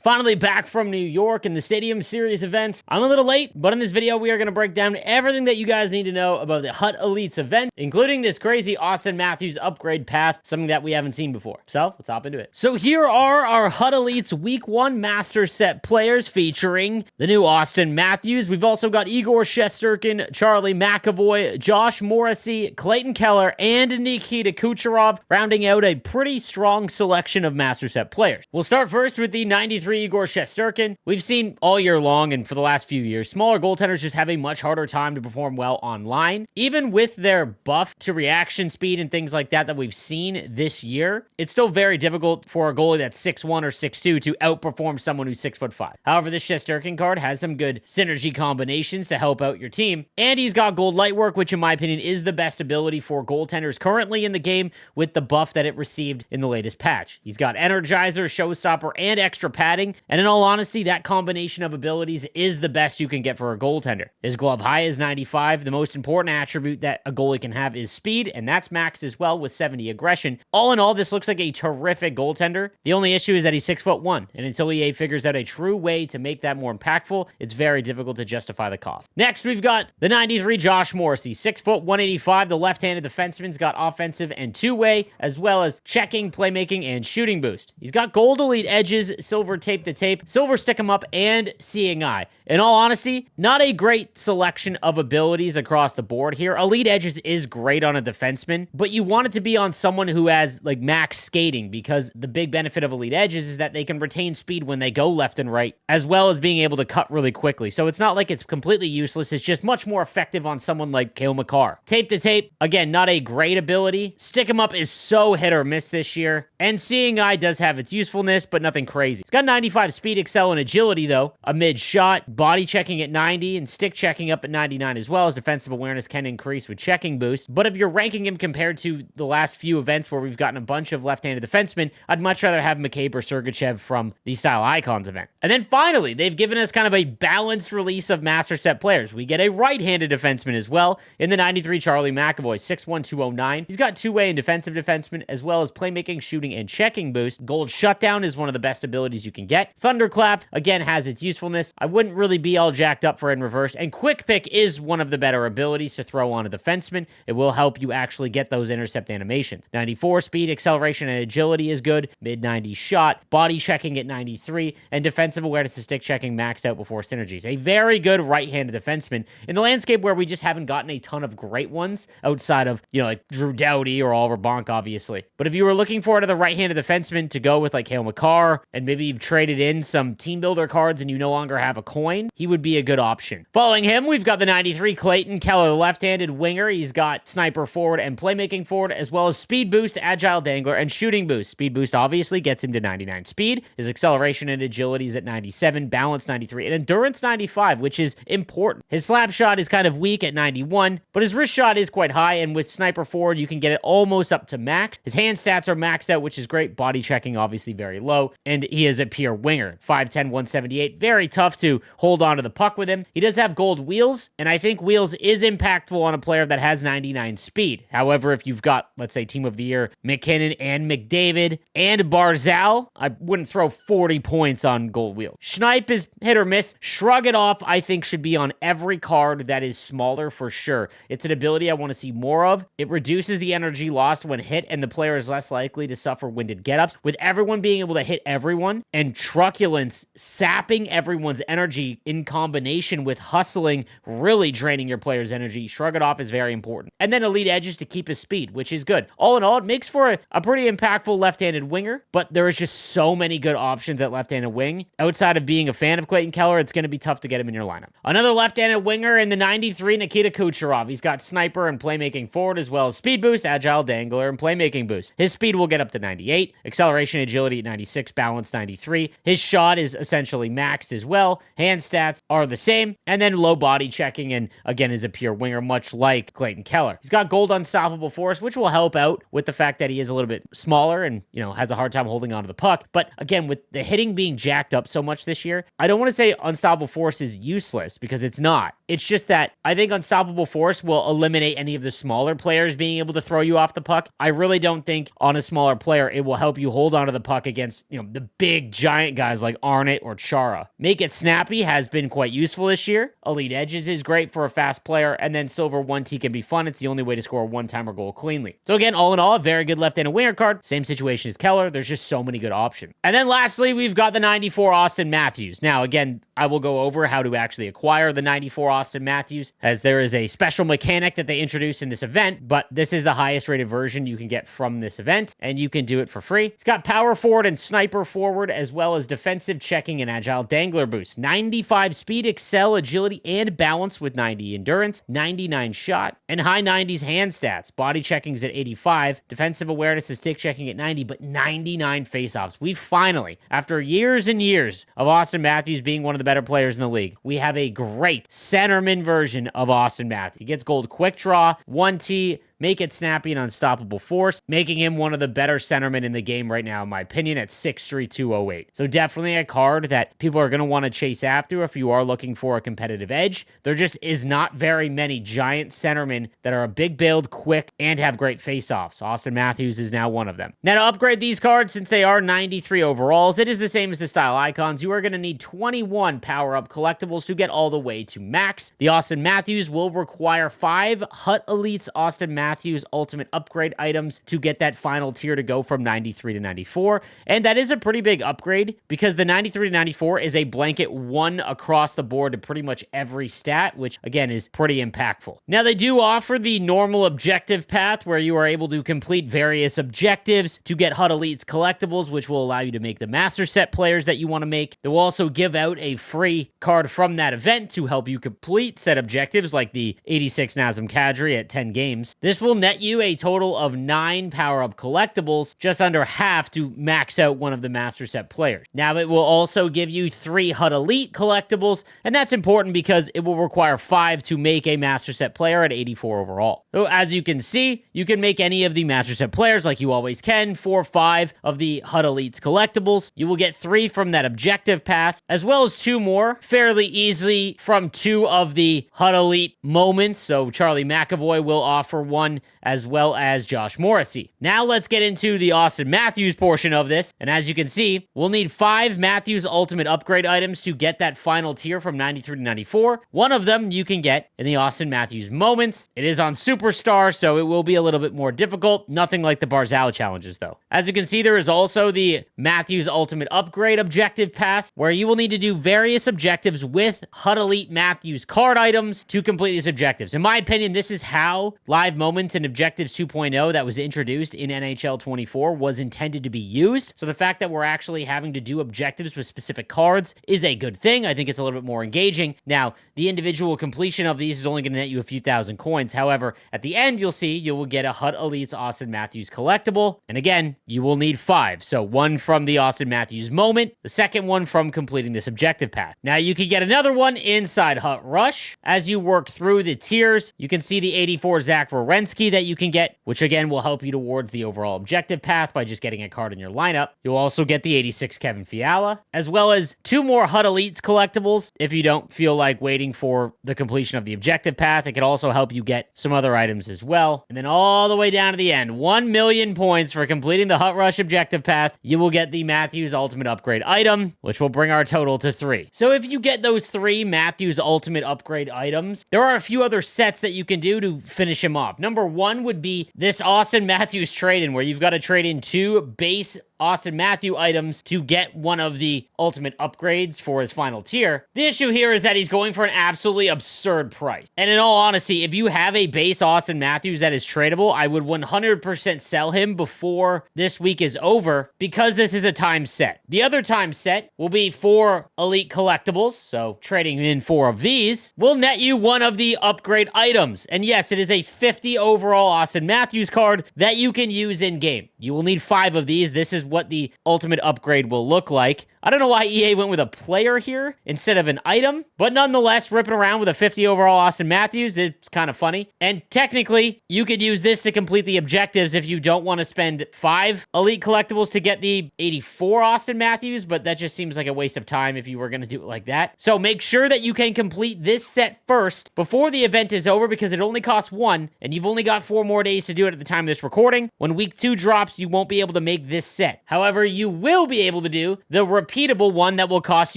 Finally back from New York in the Stadium Series events. I'm a little late, but in this video, we are going to break down everything that you guys need to know about the Hut Elites event, including this crazy Austin Matthews upgrade path, something that we haven't seen before. So let's hop into it. So here are our Hut Elites Week 1 Master Set players featuring the new Austin Matthews. We've also got Igor Shesterkin, Charlie McAvoy, Josh Morrissey, Clayton Keller, and Nikita Kucherov, rounding out a pretty strong selection of Master Set players. We'll start first with the 93 Igor Shesterkin. We've seen all year long and for the last few years, smaller goaltenders just have a much harder time to perform well online. Even with their buff to reaction speed and things like that we've seen this year, it's still very difficult for a goalie that's 6'1 or 6'2 to outperform someone who's 6'5. However, this Shesterkin card has some good synergy combinations to help out your team, and he's got gold light work, which in my opinion is the best ability for goaltenders currently in the game with the buff that it received in the latest patch. He's got Energizer, Showstopper, and extra padding. And in all honesty, that combination of abilities is the best you can get for a goaltender. His glove high is 95. The most important attribute that a goalie can have is speed, and that's maxed as well with 70 aggression. All in all, this looks like a terrific goaltender. The only issue is that he's 6'1", and until EA figures out a true way to make that more impactful, it's very difficult to justify the cost. Next, we've got the 93 Josh Morrissey, 6', 185. The left-handed defenseman's got offensive and two-way, as well as checking, playmaking, and shooting boost. He's got gold elite edges, silver tape to tape, silver stick 'em up, and seeing eye. In all honesty, not a great selection of abilities across the board here. Elite edges is great on a defenseman, but you want it to be on someone who has like max skating, because the big benefit of elite edges is that they can retain speed when they go left and right, as well as being able to cut really quickly. So it's not like it's completely useless. It's just much more effective on someone like Cale Makar. Tape to tape, again, not a great ability. Stick 'em up is so hit or miss this year, and seeing eye does have its usefulness, but nothing crazy. It's got 95 speed, excel, and agility though. A mid shot, body checking at 90, and stick checking up at 99 as well, as defensive awareness can increase with checking boost. But if you're ranking him compared to the last few events where we've gotten a bunch of left-handed defensemen, I'd much rather have McCabe or Sergachev from the Style Icons event. And then finally, they've given us kind of a balanced release of Master Set players. We get a right-handed defenseman as well in the 93 Charlie McAvoy, 6'1", 209. He's got two-way and defensive defenseman, as well as playmaking, shooting, and checking boost. Gold Shutdown is one of the best abilities you can get. Thunderclap, again, has its usefulness. I wouldn't really be all jacked up for it in reverse. And Quick Pick is one of the better abilities to throw on a defenseman. It will help you actually get those intercept animations. 94 speed, acceleration, and agility is good. Mid-90 shot, body checking at 93, and defensive awareness to stick checking maxed out before synergies. A very good right-handed defenseman in the landscape where we just haven't gotten a ton of great ones outside of, like Drew Doughty or Oliver Bonk, obviously. But if you were looking for another right-handed defenseman to go with like Cale Makar, and maybe you've traded in some team builder cards and you no longer have a coin, he would be a good option. Following him, we've got the 93 Clayton Keller, the left-handed winger. He's got sniper forward and playmaking forward, as well as speed boost, agile dangler, and shooting boost. Speed boost obviously gets him to 99 speed. His acceleration and agility is at 97, balance 93, and endurance 95, which is important. His slap shot is kind of weak at 91, but his wrist shot is quite high, and with sniper forward, you can get it almost up to max. His hand stats are maxed out, which is great. Body checking obviously very low, and he is a pure winger. 5'10", 178, very tough to hold on to the puck with him. He does have gold wheels, and I think wheels is impactful on a player that has 99 speed. However, if you've got, let's say, Team of the Year, McKinnon and McDavid and Barzal, I wouldn't throw 40 points on gold wheels. Schneip is hit or miss. Shrug It Off, I think, should be on every card that is smaller for sure. It's an ability I want to see more of. It reduces the energy lost when hit, and the player is less likely to suffer winded get-ups. With everyone being able to hit everyone, and Truculence sapping everyone's energy in combination with hustling really draining your player's energy, Shrug It Off is very important. And then elite edges to keep his speed, which is good. All in all, it makes for a pretty impactful left-handed winger, but there is just so many good options at left-handed wing. Outside of being a fan of Clayton Keller, it's going to be tough to get him in your lineup. Another left-handed winger in the 93, Nikita Kucherov. He's got sniper and playmaking forward, as well as speed boost, agile dangler, and playmaking boost. His speed will get up to 98, acceleration, agility at 96, balance 93. His shot is essentially maxed as well. Hand stats are the same, and then low body checking, and again is a pure winger, much like Clayton Keller. He's got gold unstoppable force, which will help out with the fact that he is a little bit smaller and, has a hard time holding onto the puck. But again, with the hitting being jacked up so much this year, I don't want to say unstoppable force is useless, because it's not. It's just that I think unstoppable force will eliminate any of the smaller players being able to throw you off the puck. I really don't think on a smaller player it will help you hold onto the puck against, the big giant giant guys like Arnott or Chara. Make It Snappy has been quite useful this year. Elite Edges is great for a fast player, and then Silver 1T can be fun. It's the only way to score a one-timer goal cleanly. So again, all in all, a very good left-handed winger card. Same situation as Keller. There's just so many good options. And then lastly, we've got the 94 Austin Matthews. Now, again, I will go over how to actually acquire the 94 Austin Matthews, as there is a special mechanic that they introduced in this event, but this is the highest rated version you can get from this event, and you can do it for free. It's got power forward and sniper forward, as well as defensive checking and agile dangler boost. 95 speed, excel, agility, and balance with 90 endurance, 99 shot, and high 90s hand stats. Body checking's at 85, defensive awareness and stick checking at 90, but 99 faceoffs. We finally, after years and years of Austin Matthews being one of the better players in the league, we have a great centerman version of Austin Matthews. He gets gold quick draw, 1T, Make It Snappy, and Unstoppable Force, making him one of the better centermen in the game right now, in my opinion, at 6'3", 208. So definitely a card that people are going to want to chase after if you are looking for a competitive edge. There just is not very many giant centermen that are a big build, quick, and have great face-offs. Austin Matthews is now one of them. Now, to upgrade these cards, since they are 93 overalls, it is the same as the style icons. You are going to need 21 power-up collectibles to get all the way to max. The Austin Matthews will require 5 Hut Elites Austin Matthews Ultimate Upgrade items to get that final tier to go from 93 to 94. And that is a pretty big upgrade, because the 93 to 94 is a blanket 1 across the board to pretty much every stat, which again is pretty impactful. Now, they do offer the normal objective path where you are able to complete various objectives to get Hut Elites collectibles, which will allow you to make the master set players that you want to make. They will also give out a free card from that event to help you complete set objectives, like the 86 Nazem Kadri at 10 games. This will net you a total of 9 power-up collectibles, just under half to max out one of the master set players. Now, it will also give you 3 Hut Elite collectibles, and that's important because it will require 5 to make a master set player at 84 overall. So as you can see, you can make any of the master set players like you always can, 4 or 5 of the Hut Elites collectibles. You will get 3 from that objective path, as well as 2 more fairly easily from 2 of the Hut Elite moments. So Charlie McAvoy will offer 1, as well as Josh Morrissey. Now let's get into the Austin Matthews portion of this, and as you can see, we'll need 5 Matthews Ultimate Upgrade items to get that final tier from 93 to 94. One of them you can get in the Austin Matthews moments. It is on Superstar, so it will be a little bit more difficult. Nothing like the Barzal challenges, though. As you can see, there is also the Matthews Ultimate Upgrade objective path, where you will need to do various objectives with Hut Elite Matthews card items to complete these objectives. In my opinion, this is how live moments and Objectives 2.0 that was introduced in NHL 24 was intended to be used. So the fact that we're actually having to do objectives with specific cards is a good thing. I think it's a little bit more engaging. Now, the individual completion of these is only going to net you a few thousand coins. However, at the end, you'll see you will get a Hut Elites Austin Matthews collectible. And again, you will need 5. So 1 from the Austin Matthews moment, the second one from completing this objective path. Now, you can get another one inside Hut Rush. As you work through the tiers, you can see the 84 Zach Werenski that you can get, which again will help you towards the overall objective path by just getting a card in your lineup. You'll also get the 86 Kevin Fiala, as well as 2 more Hut Elites collectibles if you don't feel like waiting for the completion of the objective path. It could also help you get some other items as well. And then all the way down to the end, 1 million points for completing the Hut Rush objective path. You will get the Matthews Ultimate Upgrade item, which will bring our total to 3. So if you get those 3 Matthews Ultimate Upgrade items, there are a few other sets that you can do to finish him off. Number 1 would be this Austin Matthews trade-in, where you've got to trade in 2 base Austin Matthews items to get one of the ultimate upgrades for his final tier. The issue here is that he's going for an absolutely absurd price. And in all honesty, if you have a base Austin Matthews that is tradable, I would 100% sell him before this week is over, because this is a time set. The other time set will be 4 elite collectibles, so trading in 4 of these will net you one of the upgrade items. And yes, it is a 50 overall Austin Matthews card that you can use in game. You will need 5 of these. This is what the ultimate upgrade will look like. I don't know why EA went with a player here instead of an item, but nonetheless, ripping around with a 50 overall Austin Matthews, it's kind of funny. And technically, you could use this to complete the objectives if you don't want to spend 5 elite collectibles to get the 84 Austin Matthews, but that just seems like a waste of time if you were going to do it like that. So make sure that you can complete this set first before the event is over, because it only costs 1, and you've only got 4 more days to do it at the time of this recording. When week 2 drops, you won't be able to make this set. However, you will be able to do the repeat repeatable one that will cost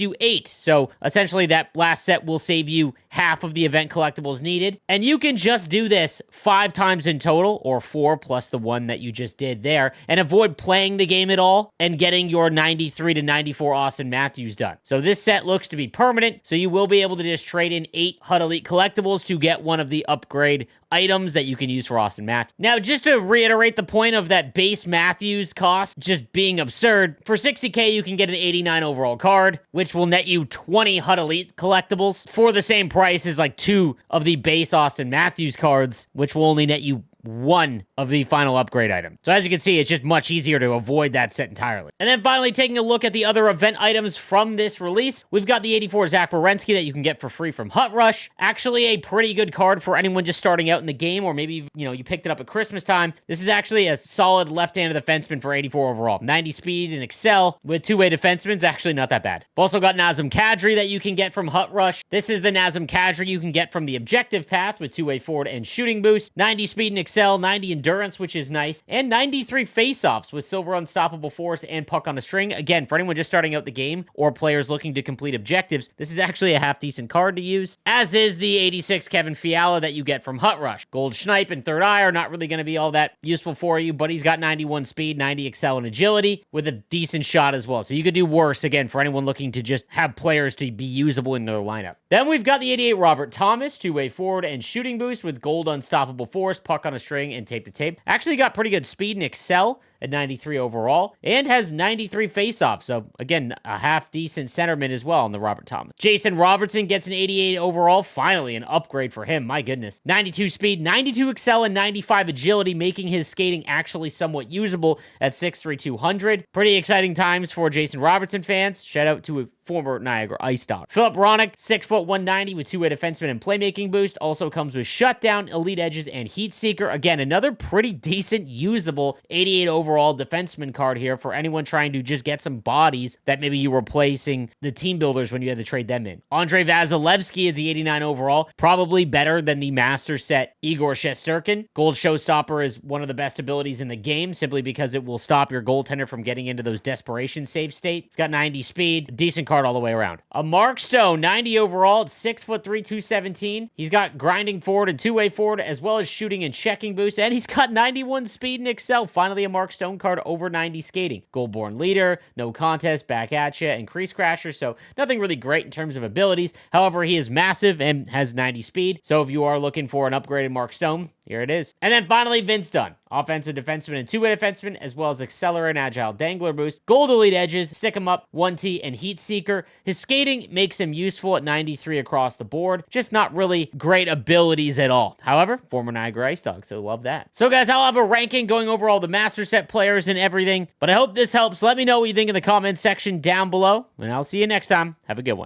you 8. So essentially that last set will save you half of the event collectibles needed. And you can just do this 5 times in total, or 4 plus the one that you just did there, and avoid playing the game at all and getting your 93 to 94 Austin Matthews done. So this set looks to be permanent, so you will be able to just trade in 8 HUT Elite collectibles to get one of the upgrade items that you can use for Austin Matthews. Now, just to reiterate the point of that base Matthews cost just being absurd, for 60k you can get an 89 overall card, which will net you 20 HUT Elite collectibles for the same price as like 2 of the base Austin Matthews cards, which will only net you 1 of the final upgrade item. So as you can see, it's just much easier to avoid that set entirely. And then finally, taking a look at the other event items from this release, we've got the 84 Zach Werenski that you can get for free from Hut Rush. Actually a pretty good card for anyone just starting out in the game, or maybe, you picked it up at Christmas time. This is actually a solid left-handed defenseman for 84 overall. 90 speed and excel with 2-way defenseman is actually not that bad. We've also got Nazem Kadri that you can get from Hut Rush. This is the Nazem Kadri you can get from the objective path with 2-way forward and shooting boost. 90 speed and excel, 90 endurance, which is nice, and 93 face-offs with silver unstoppable force and puck on a string. Again, for anyone just starting out the game or players looking to complete objectives, this is actually a half-decent card to use, as is the 86 Kevin Fiala that you get from Hut Rush. Gold Schneip and Third Eye are not really going to be all that useful for you, but he's got 91 speed, 90 excel, and agility with a decent shot as well. So you could do worse, again, for anyone looking to just have players to be usable in their lineup. Then we've got the 88 Robert Thomas, 2-way forward and shooting boost with gold unstoppable force, puck on a string, and tape to tape. Actually got pretty good speed and excel at 93 overall, and has 93 face-offs. So again, a half-decent centerman as well in the Robert Thomas. Jason Robertson gets an 88 overall. Finally, an upgrade for him. My goodness. 92 speed, 92 excel, and 95 agility, making his skating actually somewhat usable at 6'3", 200. Pretty exciting times for Jason Robertson fans. Shout out to a former Niagara Ice Dog. Philip Ronick, 6 foot 190 with 2-way defenseman and playmaking boost. Also comes with shutdown, elite edges, and heat seeker. Again, another pretty decent, usable 88 overall defenseman card here for anyone trying to just get some bodies that maybe you were replacing the team builders when you had to trade them in. Andrei Vasilevsky is the 89 overall. Probably better than the master set Igor Shesterkin. Gold Showstopper is one of the best abilities in the game, simply because it will stop your goaltender from getting into those desperation save state. It's got 90 speed, decent card all the way around. A Mark Stone, 90 overall, 6'3", 217. He's got grinding forward and 2-way forward, as well as shooting and checking boost, and he's got 91 speed and excel. Finally, a Mark Stone card over 90 skating. Goalborn leader, no contest, back at ya, and crease crasher, so nothing really great in terms of abilities. However, he is massive and has 90 speed, so if you are looking for an upgraded Mark Stone, here it is. And then finally, Vince Dunn. Offensive defenseman and 2-way defenseman, as well as accelerate and agile dangler boost. Gold elite edges, stick him up, 1T, and heat seeker. His skating makes him useful at 93 across the board. Just not really great abilities at all. However, former Niagara Ice Dog, so love that. So guys, I'll have a ranking going over all the master set players and everything, but I hope this helps. Let me know what you think in the comments section down below, and I'll see you next time. Have a good one.